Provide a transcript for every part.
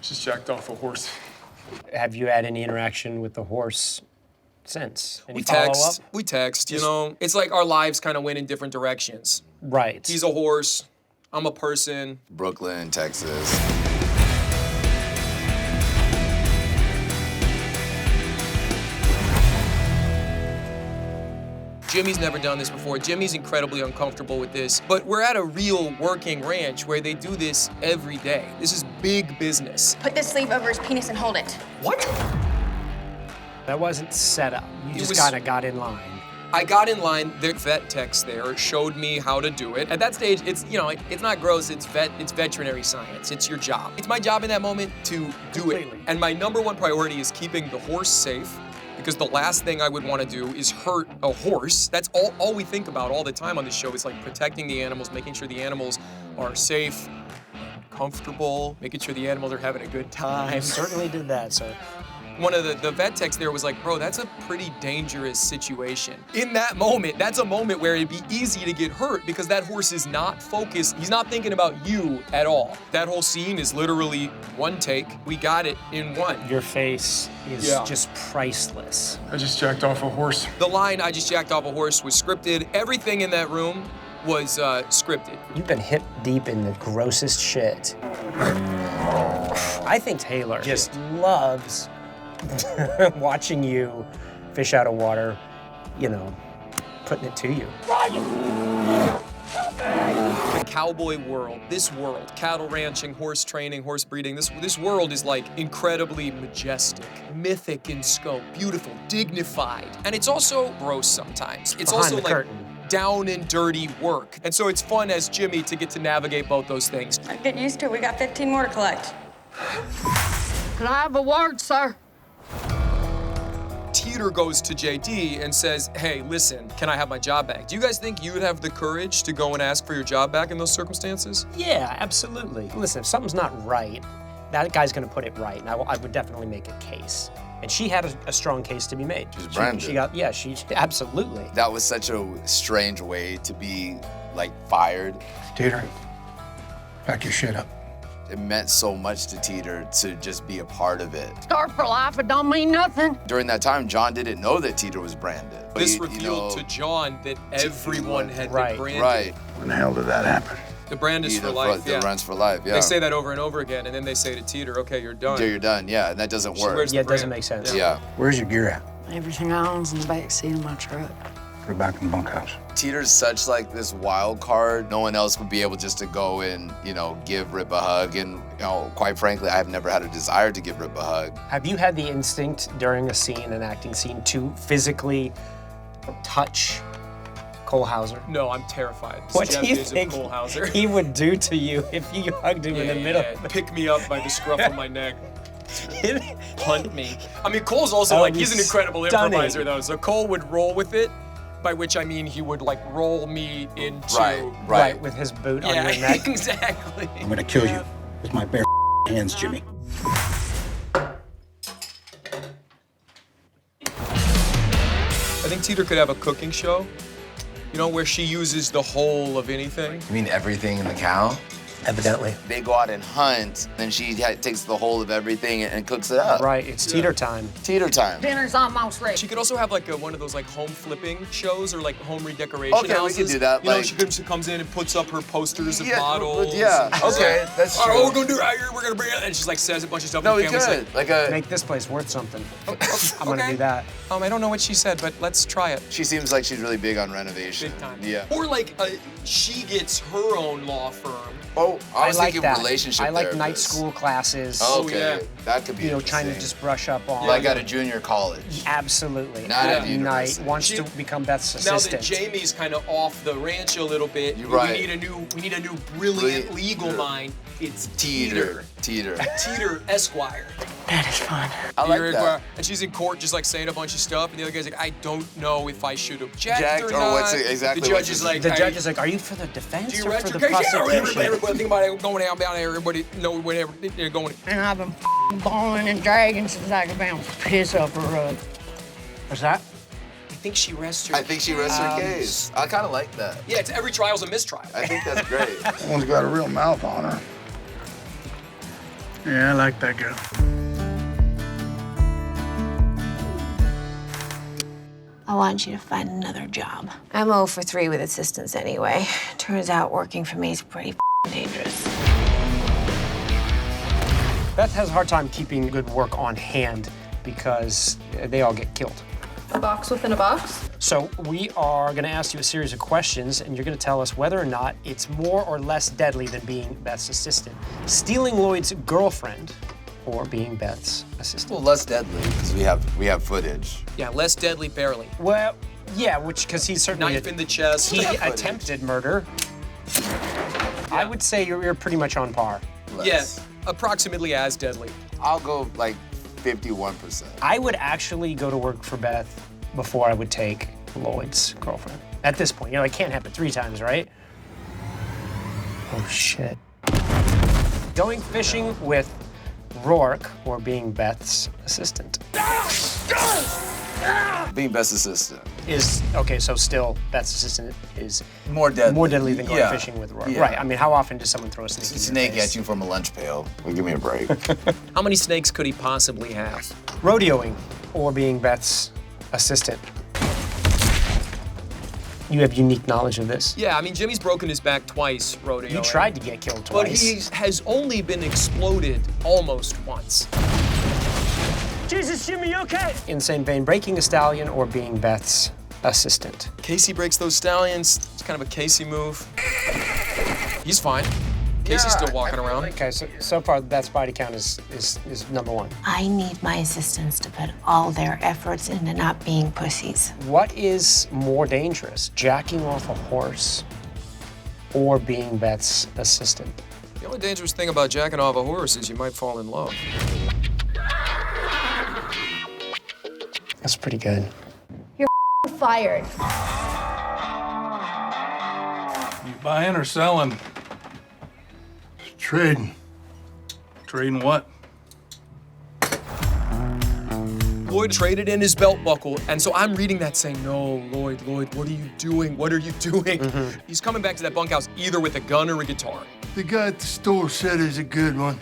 Just jacked off a horse. Have you had any interaction with the horse since? Any We follow-up? text, you know. It's like our lives kind of went in different directions. Right. He's a horse, I'm a person. Brooklyn, Texas. Jimmy's never done this before. Jimmy's incredibly uncomfortable with this, but we're at a real working ranch where they do this every day. This is big business. Put this sleeve over his penis and hold it. What? That wasn't set up. You just was- kind of got in line. I got in line, the vet techs there showed me how to do it. At that stage, it's, you know, it's not gross, it's veterinary science. It's your job. It's my job in that moment to do it. Completely. And my number one priority is keeping the horse safe, because the last thing I would want to do is hurt a horse. That's all we think about all the time on this show is like protecting the animals, making sure the animals are safe, comfortable, making sure the animals are having a good time. Certainly did that, sir. One of the vet techs there was like, bro, that's a pretty dangerous situation. In that moment, that's a moment where it'd be easy to get hurt because that horse is not focused. He's not thinking about you at all. That whole scene is literally one take. We got it in one. Your face is Yeah. just priceless. I just jacked off a horse. The line, I just jacked off a horse, was scripted. Everything in that room was scripted. You've been hip deep in the grossest shit. I think Taylor just loves watching you fish out of water, you know, putting it to you. The cowboy world, this world, cattle ranching, horse training, horse breeding, this world is like incredibly majestic, mythic in scope, beautiful, dignified. And it's also gross sometimes. It's Behind also the like curtain. down and dirty work. And so it's fun as Jimmy to get to navigate both those things. Get used to it. We got 15 more to collect. Can I have a word, sir? Teeter goes to JD and says, hey, listen, can I have my job back? Do you guys think you would have the courage to go and ask for your job back in those circumstances? Yeah, absolutely. Listen, if something's not right, that guy's gonna put it right, and I would definitely make a case. And she had a strong case to be made. She's branded. She absolutely. That was such a strange way to be, like, fired. Teeter, pack your shit up. It meant so much to Teeter to just be a part of it. Scar for life, it don't mean nothing. During that time, John didn't know that Teeter was branded. But This you revealed know, to John that everyone had Right, been branded. Right. When the hell did that happen? The brand is for life, The yeah. runs for life, yeah. They say that over and over again, and then they say to Teeter, okay, you're done. Yeah, you're done, yeah, and that doesn't She work. wears the Yeah, it doesn't brand. make sense. Yeah. Where's your gear at? Everything I own's in the back seat of my truck. Put it back in the bunkhouse. Teeter's such like this wild card. No one else would be able just to go and, you know, give Rip a hug. And, you know, quite frankly, I've never had a desire to give Rip a hug. Have you had the instinct during a scene, an acting scene, to physically touch Cole Hauser? No, I'm terrified. What Jeff do you is a think Cole Hauser. he would do to you if you hugged him in the middle? Yeah. Pick me up by the scruff of my neck. Punt me. I mean, Cole's also like, he's an incredible stunning. improviser though. So Cole would roll with it, by which I mean he would like roll me into. Right. with his boot on Yeah, your neck. exactly. I'm gonna kill you with my bare hands, Jimmy. I think Teeter could have a cooking show, you know, where she uses the whole of anything. You mean everything in the cow? Evidently. They go out and hunt, then she takes the whole of everything and cooks it up. Right, it's Teeter time. Teeter time. Dinner's almost ready. She could also have like one of those like home flipping shows or like home redecoration Okay, we houses. could do that, You know, like- she comes in and puts up her posters of Yeah, models. yeah, and she's okay, like, that's "All right, true. what we're gonna do right here, we're gonna bring it," and she's like says a bunch of stuff. No, and we the camera's could. Like a. Make this place worth something. I'm gonna okay. do that. I don't know what she said, but let's try it. She seems like she's really big on renovation. Big time. Yeah. Or like she gets her own law firm. Oh, I was like thinking that. relationship I like night therapist. school classes. Oh, okay, yeah. that could be You know, trying to interesting. just brush up on. Like at a junior college. Absolutely. Not at At the night university. wants to become Beth's Now assistant. that Jamie's kind of off the ranch a little bit, You're right. we need a new brilliant legal mind. It's Teeter. Teeter Esquire. That is fun. I like Teeter that. Esquire. And she's in court just like saying a bunch of stuff, and the other guy's like, I don't know if I should object Jacked or or not. what's it- exactly The judge what's is his- like, The "Hey, judge is like, are you for the defense do you or rest for your the case? Yeah, prosecution? everybody think about it going down there. Everybody know whatever they're going. And I've been balling and dragging since I could bounce piss up her rug. What's that? I think she rests her. I think she rests her case. I kind of like that. Yeah, it's every trial's a mistrial. I think that's great. That one's got a real mouth on her. Yeah, I like that girl. I want you to find another job. I'm 0 for 3 with assistants anyway. Turns out working for me is pretty dangerous. Beth has a hard time keeping good work on hand because they all get killed. A box within a box? So we are going to ask you a series of questions, and you're going to tell us whether or not it's more or less deadly than being Beth's assistant. Stealing Lloyd's girlfriend or being Beth's assistant. Well, less deadly because we have footage. Yeah, less deadly, barely. Well, yeah, because he's certainly Knife in the chest. he attempted murder. I would say you're pretty much on par. Less. Yeah, approximately as deadly. I'll go like 51%. I would actually go to work for Beth before I would take Lloyd's girlfriend. At this point, it can't happen 3 times, right? Oh, shit. Going fishing with ROARKE or being Beth's assistant Being best assistant. is, okay, so still Beth's assistant is More deadly. than going Yeah. fishing with ROARKE. Yeah. Right, I mean, how often does someone throw a snake in your Snake face? at you from a lunch pail. Well, give me a break. How many snakes could he possibly have? Rodeoing or being Beth's assistant. You have unique knowledge of this. Yeah, I mean, Jimmy's broken his back twice rodeoing. You tried to get killed But twice. he has only been exploded almost once. Jesus, Jimmy, you okay? In the same vein, breaking a stallion or being Beth's assistant. Casey breaks those stallions. It's kind of a Casey move. He's fine. Casey's still walking around. Okay, so far Beth's body count is number 1. I need my assistants to put all their efforts into not being pussies. What is more dangerous, jacking off a horse or being Beth's assistant? The only dangerous thing about jacking off a horse is you might fall in love. That's pretty good. Fired. You buying or selling? Trading. Trading what? Lloyd traded in his belt buckle, and so I'm reading that saying, no, Lloyd, what are you doing? What are you doing? He's coming back to that bunkhouse either with a gun or a guitar. The guy at the store said it's a good one.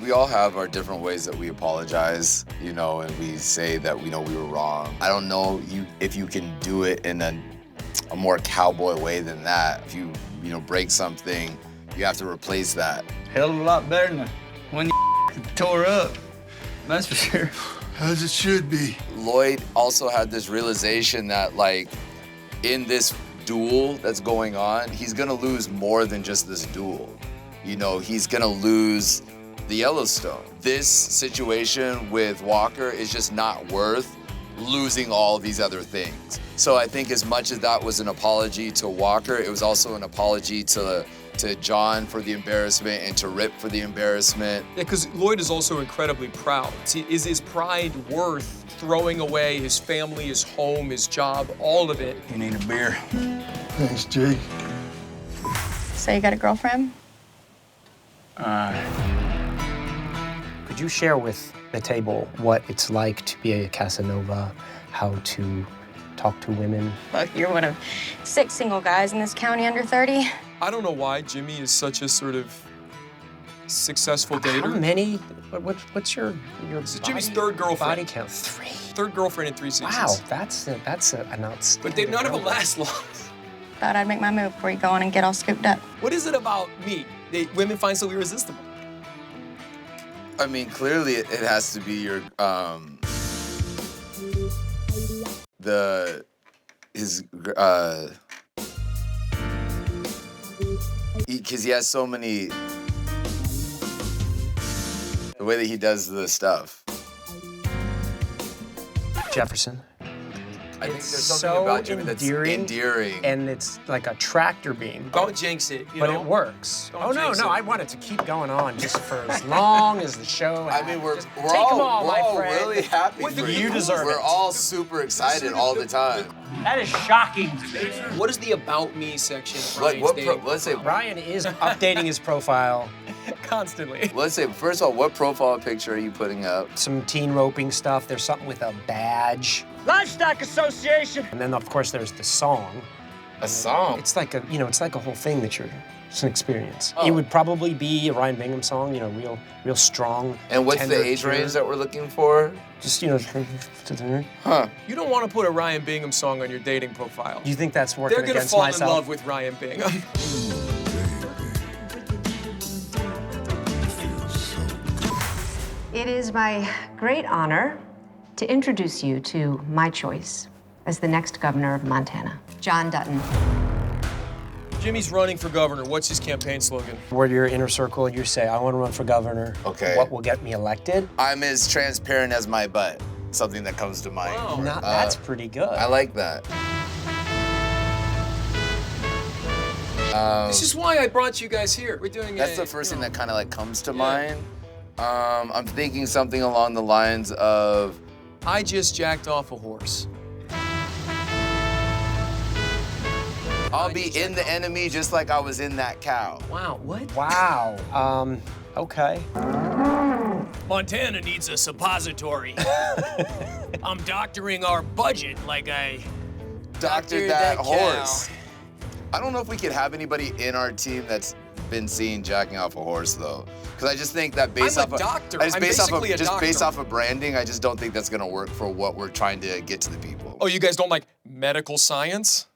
We all have our different ways that we apologize, and we say that we know we were wrong. I don't know if you can do it in a more cowboy way than that. If you break something, you have to replace that. Hell of a lot better than when you tore up. That's for sure. As it should be. Lloyd also had this realization that, in this duel that's going on, he's gonna lose more than just this duel. He's gonna lose the Yellowstone. This situation with Walker is just not worth losing all these other things. So I think as much as that was an apology to Walker, it was also an apology to John for the embarrassment and to Rip for the embarrassment. Yeah, because Lloyd is also incredibly proud. See, is his pride worth throwing away his family, his home, his job, all of it? You need a beer. Thanks, Jake. So you got a girlfriend? Could you share with the table what it's like to be a Casanova, how to talk to women? Look, you're one of 6 single guys in this county under 30. I don't know why Jimmy is such a sort of successful dater. How many? What's your This is Jimmy's third girlfriend. body count? 3. Third girlfriend in 3 seasons. Wow, that's an outstanding. But none of them number. last long. Thought I'd make my move before you go on and get all scooped up. What is it about me that women find so irresistible? I mean, clearly it has to be your because he has so many, the way that he does the stuff. Jefferson. I think It's there's something so about Jimmy that's endearing. And it's like a tractor beam. Don't jinx it, But it works. Don't Oh, no, jinx no, it. I want it to keep going on just for as long as the show. I mean, we're Just all, take 'em all, we're my all friend. really happy What for do you. you deserve We're it. all super excited all the time. That is shocking to me. What is the About Me section of Like, Ryan's dating let's say, profile? Ryan is updating his profile. Constantly. let's say, first of all, what profile picture are you putting up? Some teen roping stuff. There's something with a badge. Livestock Association. And then, of course, there's the song. A song? It's like it's like a whole thing that it's an experience. Oh. It would probably be a Ryan Bingham song, real strong. And what's tender, the age pure. range that we're looking for? Just, Huh. You don't want to put a Ryan Bingham song on your dating profile. Do you think that's working They're gonna against fall myself? in love with Ryan Bingham. It is my great honor to introduce you to my choice as the next governor of Montana, John Dutton. Jimmy's running for governor. What's his campaign slogan? Where your inner circle, you say, I want to run for governor. Okay. What will get me elected? I'm as transparent as my butt. Something that comes to mind. Wow. That's pretty good. I like that. This is why I brought you guys here. We're doing That's the first thing that kind of like comes to mind. I'm thinking something along the lines of, I just jacked off a horse. I'll be in the enemy just like I was in that cow. Wow, what? Wow. Okay. Montana needs a suppository. I'm doctoring our budget like I Doctored that horse. I don't know if we could have anybody in our team that's been seen jacking off a horse though, because I just think that based I'm off a doctor. I just I'm based off basically a of just based doctor. off of branding, I just don't think that's gonna work for what we're trying to get to the people. Oh, you guys don't like medical science?